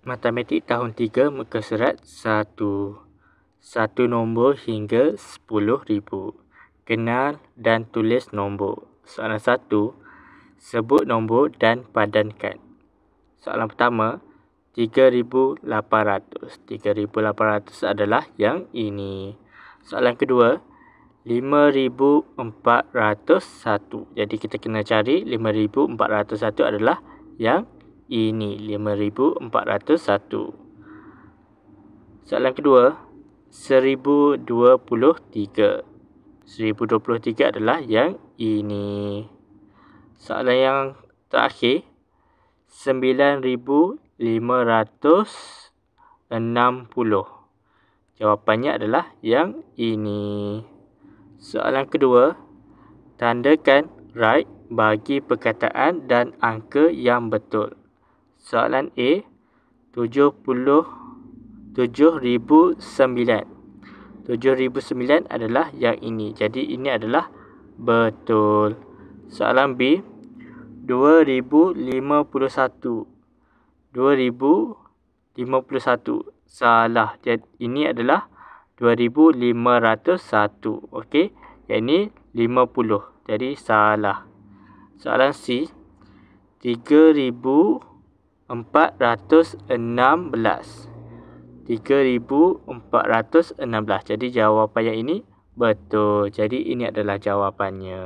Matematik tahun 3 muka surat 1. Satu nombor hingga 10,000. Kenal dan tulis nombor. Soalan 1. Sebut nombor dan padankan. Soalan pertama, 3,800. 3,800 adalah yang ini. Soalan kedua, 5,401. Jadi kita kena cari 5,401 adalah yang ini. 5,401. Soalan kedua, 1,023. 1,023 adalah yang ini. Soalan yang terakhir, 9,560. Jawapannya adalah yang ini. Soalan kedua, tandakan right bagi perkataan dan angka yang betul. Soalan A, 7,009. 7,009 adalah yang ini. Jadi ini adalah betul. Soalan B, 2,051. 2,051 salah. Jadi ini adalah 2,501. Okey. Yang ini 50. Jadi salah. Soalan C, 3,416. 3,416. Jadi jawapan yang ini betul. Jadi ini adalah jawapannya.